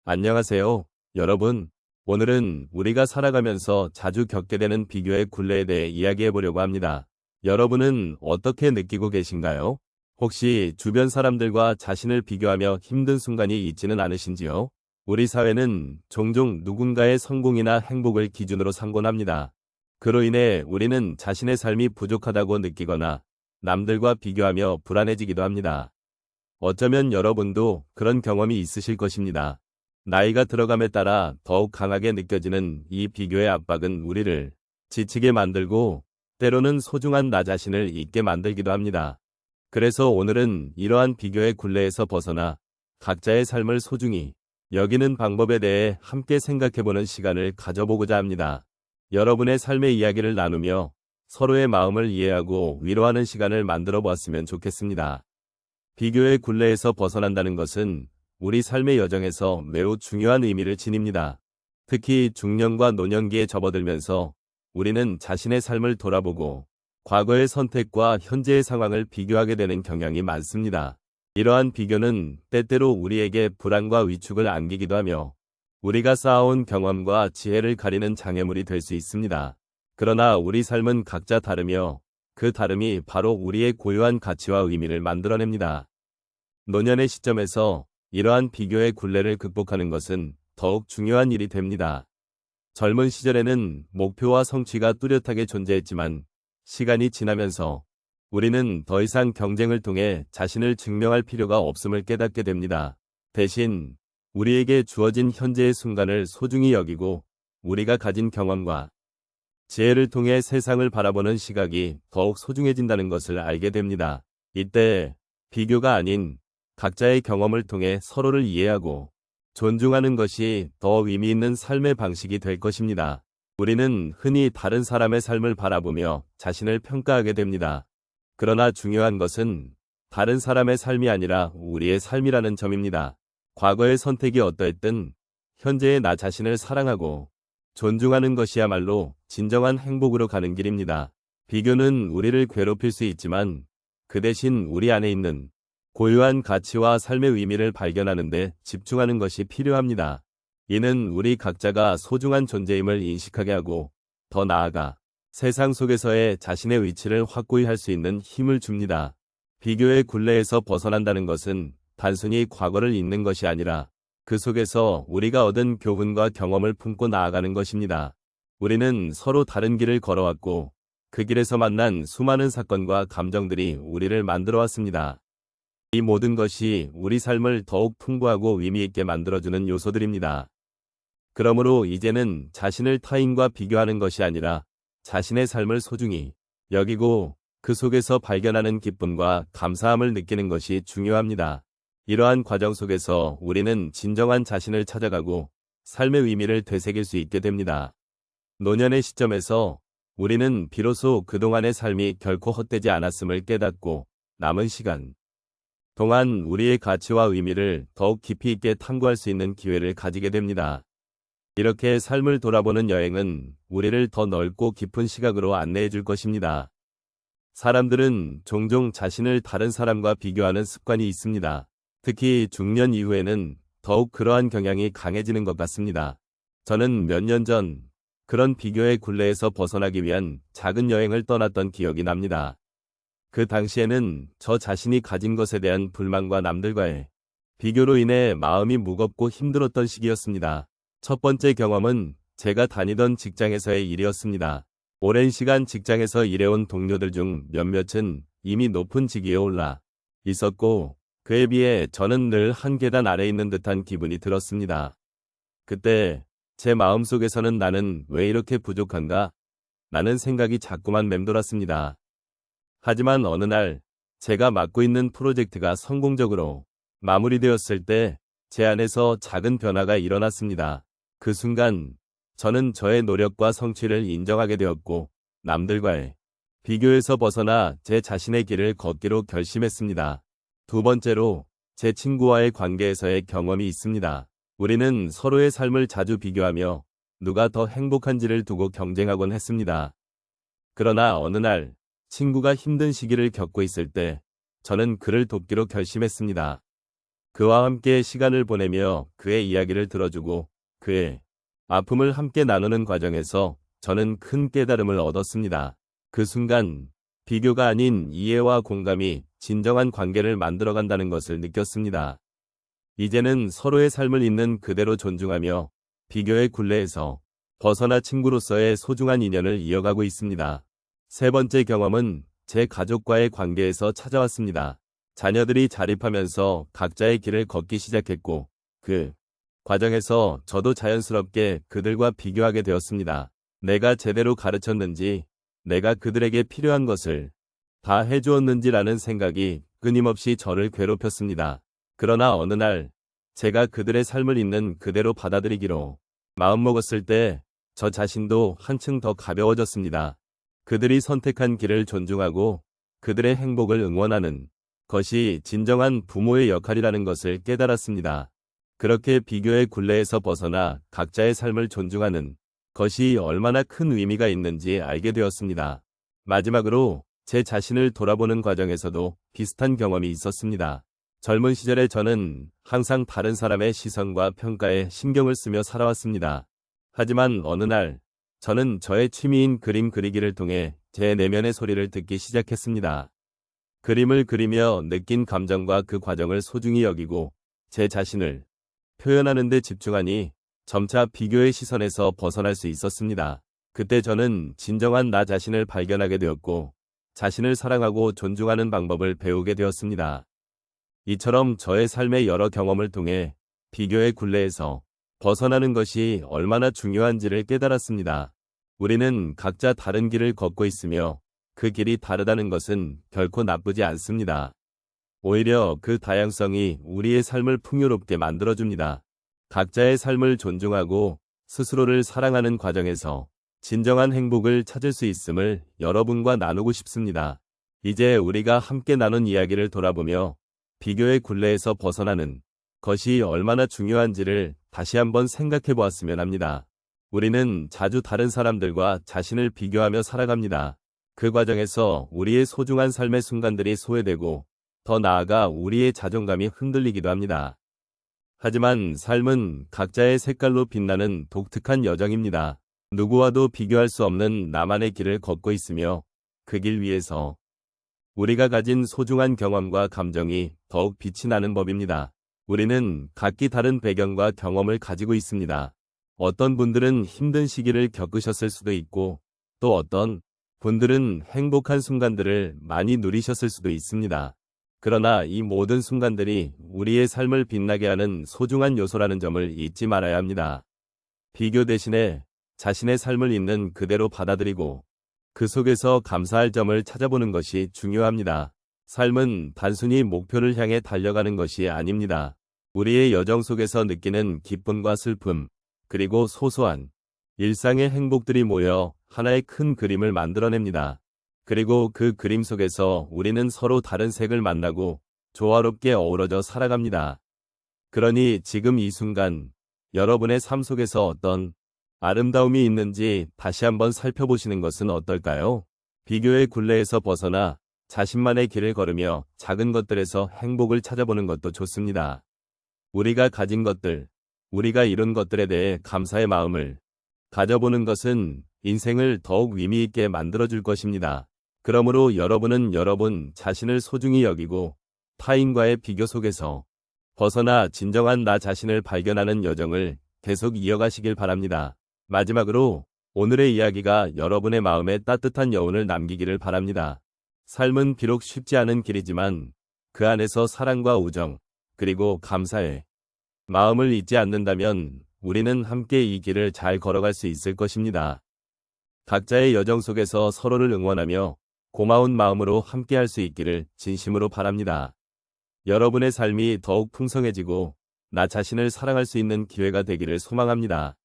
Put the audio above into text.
안녕하세요, 여러분. 오늘은 우리가 살아가면서 자주 겪게 되는 비교의 굴레에 대해 이야기해 보려고 합니다. 여러분은 어떻게 느끼고 계신가요? 혹시 주변 사람들과 자신을 비교하며 힘든 순간이 있지는 않으신지요? 우리 사회는 종종 누군가의 성공이나 행복을 기준으로 삼곤 합니다. 그로 인해 우리는 자신의 삶이 부족하다고 느끼거나 남들과 비교하며 불안해지기도 합니다. 어쩌면 여러분도 그런 경험이 있으실 것입니다. 나이가 들어감에 따라 더욱 강하게 느껴지는 이 비교의 압박은 우리를 지치게 만들고 때로는 소중한 나 자신을 잊게 만들기도 합니다. 그래서 오늘은 이러한 비교의 굴레에서 벗어나 각자의 삶을 소중히 여기는 방법에 대해 함께 생각해보는 시간을 가져보고자 합니다. 여러분의 삶의 이야기를 나누며 서로의 마음을 이해하고 위로하는 시간을 만들어 보았으면 좋겠습니다. 비교의 굴레에서 벗어난다는 것은 우리 삶의 여정에서 매우 중요한 의미를 지닙니다. 특히 중년과 노년기에 접어들면서 우리는 자신의 삶을 돌아보고 과거의 선택과 현재의 상황을 비교하게 되는 경향이 많습니다. 이러한 비교는 때때로 우리에게 불안과 위축을 안기기도 하며 우리가 쌓아온 경험과 지혜를 가리는 장애물이 될 수 있습니다. 그러나 우리 삶은 각자 다르며 그 다름이 바로 우리의 고유한 가치와 의미를 만들어냅니다. 노년의 시점에서 이러한 비교의 굴레를 극복하는 것은 더욱 중요한 일이 됩니다. 젊은 시절에는 목표와 성취가 뚜렷하게 존재했지만 시간이 지나면서 우리는 더 이상 경쟁을 통해 자신을 증명할 필요가 없음을 깨닫게 됩니다. 대신 우리에게 주어진 현재의 순간을 소중히 여기고 우리가 가진 경험과 지혜를 통해 세상을 바라보는 시각이 더욱 소중해진다는 것을 알게 됩니다. 이때 비교가 아닌 각자의 경험을 통해 서로를 이해하고 존중하는 것이 더 의미 있는 삶의 방식이 될 것입니다. 우리는 흔히 다른 사람의 삶을 바라보며 자신을 평가하게 됩니다. 그러나 중요한 것은 다른 사람의 삶이 아니라 우리의 삶이라는 점입니다. 과거의 선택이 어떠했든 현재의 나 자신을 사랑하고 존중하는 것이야말로 진정한 행복으로 가는 길입니다. 비교는 우리를 괴롭힐 수 있지만 그 대신 우리 안에 있는 고유한 가치와 삶의 의미를 발견하는 데 집중하는 것이 필요합니다. 이는 우리 각자가 소중한 존재임을 인식하게 하고 더 나아가 세상 속에서의 자신의 위치를 확고히 할 수 있는 힘을 줍니다. 비교의 굴레에서 벗어난다는 것은 단순히 과거를 잊는 것이 아니라 그 속에서 우리가 얻은 교훈과 경험을 품고 나아가는 것입니다. 우리는 서로 다른 길을 걸어왔고 그 길에서 만난 수많은 사건과 감정들이 우리를 만들어 왔습니다. 이 모든 것이 우리 삶을 더욱 풍부하고 의미 있게 만들어주는 요소들입니다. 그러므로 이제는 자신을 타인과 비교하는 것이 아니라 자신의 삶을 소중히 여기고 그 속에서 발견하는 기쁨과 감사함을 느끼는 것이 중요합니다. 이러한 과정 속에서 우리는 진정한 자신을 찾아가고 삶의 의미를 되새길 수 있게 됩니다. 노년의 시점에서 우리는 비로소 그동안의 삶이 결코 헛되지 않았음을 깨닫고 남은 시간 동안 우리의 가치와 의미를 더욱 깊이 있게 탐구할 수 있는 기회를 가지게 됩니다. 이렇게 삶을 돌아보는 여행은 우리를 더 넓고 깊은 시각으로 안내해 줄 것입니다. 사람들은 종종 자신을 다른 사람과 비교하는 습관이 있습니다. 특히 중년 이후에는 더욱 그러한 경향이 강해지는 것 같습니다. 저는 몇 년 전 그런 비교의 굴레에서 벗어나기 위한 작은 여행을 떠났던 기억이 납니다. 그 당시에는 저 자신이 가진 것에 대한 불만과 남들과의 비교로 인해 마음이 무겁고 힘들었던 시기였습니다. 첫 번째 경험은 제가 다니던 직장에서의 일이었습니다. 오랜 시간 직장에서 일해온 동료들 중 몇몇은 이미 높은 직위에 올라 있었고 그에 비해 저는 늘 한 계단 아래에 있는 듯한 기분이 들었습니다. 그때 제 마음속에서는 나는 왜 이렇게 부족한가? 라는 생각이 자꾸만 맴돌았습니다. 하지만 어느 날 제가 맡고 있는 프로젝트가 성공적으로 마무리되었을 때 제 안에서 작은 변화가 일어났습니다. 그 순간 저는 저의 노력과 성취를 인정하게 되었고 남들과의 비교에서 벗어나 제 자신의 길을 걷기로 결심했습니다. 두 번째로 제 친구와의 관계에서의 경험이 있습니다. 우리는 서로의 삶을 자주 비교하며 누가 더 행복한지를 두고 경쟁하곤 했습니다. 그러나 어느 날 친구가 힘든 시기를 겪고 있을 때 저는 그를 돕기로 결심했습니다. 그와 함께 시간을 보내며 그의 이야기를 들어주고 그의 아픔을 함께 나누는 과정에서 저는 큰 깨달음을 얻었습니다. 그 순간 비교가 아닌 이해와 공감이 진정한 관계를 만들어간다는 것을 느꼈습니다. 이제는 서로의 삶을 있는 그대로 존중하며 비교의 굴레에서 벗어나 친구로서의 소중한 인연을 이어가고 있습니다. 세 번째 경험은 제 가족과의 관계에서 찾아왔습니다. 자녀들이 자립하면서 각자의 길을 걷기 시작했고 그 과정에서 저도 자연스럽게 그들과 비교하게 되었습니다. 내가 제대로 가르쳤는지, 내가 그들에게 필요한 것을 다 해주었는지라는 생각이 끊임없이 저를 괴롭혔습니다. 그러나 어느 날 제가 그들의 삶을 있는 그대로 받아들이기로 마음먹었을 때 저 자신도 한층 더 가벼워졌습니다. 그들이 선택한 길을 존중하고 그들의 행복을 응원하는 것이 진정한 부모의 역할이라는 것을 깨달았습니다. 그렇게 비교의 굴레에서 벗어나 각자의 삶을 존중하는 것이 얼마나 큰 의미가 있는지 알게 되었습니다. 마지막으로 제 자신을 돌아보는 과정에서도 비슷한 경험이 있었습니다. 젊은 시절에 저는 항상 다른 사람의 시선과 평가에 신경을 쓰며 살아왔습니다. 하지만 어느 날 저는 저의 취미인 그림 그리기를 통해 제 내면의 소리를 듣기 시작했습니다. 그림을 그리며 느낀 감정과 그 과정을 소중히 여기고 제 자신을 표현하는 데 집중하니 점차 비교의 시선에서 벗어날 수 있었습니다. 그때 저는 진정한 나 자신을 발견하게 되었고 자신을 사랑하고 존중하는 방법을 배우게 되었습니다. 이처럼 저의 삶의 여러 경험을 통해 비교의 굴레에서 벗어나는 것이 얼마나 중요한지를 깨달았습니다. 우리는 각자 다른 길을 걷고 있으며 그 길이 다르다는 것은 결코 나쁘지 않습니다. 오히려 그 다양성이 우리의 삶을 풍요롭게 만들어줍니다. 각자의 삶을 존중하고 스스로를 사랑하는 과정에서 진정한 행복을 찾을 수 있음을 여러분과 나누고 싶습니다. 이제 우리가 함께 나눈 이야기를 돌아보며 비교의 굴레에서 벗어나는 것이 얼마나 중요한지를 다시 한번 생각해 보았으면 합니다. 우리는 자주 다른 사람들과 자신을 비교하며 살아갑니다. 그 과정에서 우리의 소중한 삶의 순간들이 소외되고 더 나아가 우리의 자존감이 흔들리기도 합니다. 하지만 삶은 각자의 색깔로 빛나는 독특한 여정입니다. 누구와도 비교할 수 없는 나만의 길을 걷고 있으며 그 길 위에서 우리가 가진 소중한 경험과 감정이 더욱 빛이 나는 법입니다. 우리는 각기 다른 배경과 경험을 가지고 있습니다. 어떤 분들은 힘든 시기를 겪으셨을 수도 있고 또 어떤 분들은 행복한 순간들을 많이 누리셨을 수도 있습니다. 그러나 이 모든 순간들이 우리의 삶을 빛나게 하는 소중한 요소라는 점을 잊지 말아야 합니다. 비교 대신에 자신의 삶을 있는 그대로 받아들이고 그 속에서 감사할 점을 찾아보는 것이 중요합니다. 삶은 단순히 목표를 향해 달려가는 것이 아닙니다. 우리의 여정 속에서 느끼는 기쁨과 슬픔, 그리고 소소한 일상의 행복들이 모여 하나의 큰 그림을 만들어냅니다. 그리고 그 그림 속에서 우리는 서로 다른 색을 만나고 조화롭게 어우러져 살아갑니다. 그러니 지금 이 순간 여러분의 삶 속에서 어떤 아름다움이 있는지 다시 한번 살펴보시는 것은 어떨까요? 비교의 굴레에서 벗어나 자신만의 길을 걸으며 작은 것들에서 행복을 찾아보는 것도 좋습니다. 우리가 가진 것들, 우리가 이룬 것들에 대해 감사의 마음을 가져보는 것은 인생을 더욱 의미 있게 만들어줄 것입니다. 그러므로 여러분은 여러분 자신을 소중히 여기고 타인과의 비교 속에서 벗어나 진정한 나 자신을 발견하는 여정을 계속 이어가시길 바랍니다. 마지막으로 오늘의 이야기가 여러분의 마음에 따뜻한 여운을 남기기를 바랍니다. 삶은 비록 쉽지 않은 길이지만 그 안에서 사랑과 우정, 그리고 감사의 마음을 잊지 않는다면 우리는 함께 이 길을 잘 걸어갈 수 있을 것입니다. 각자의 여정 속에서 서로를 응원하며 고마운 마음으로 함께할 수 있기를 진심으로 바랍니다. 여러분의 삶이 더욱 풍성해지고 나 자신을 사랑할 수 있는 기회가 되기를 소망합니다.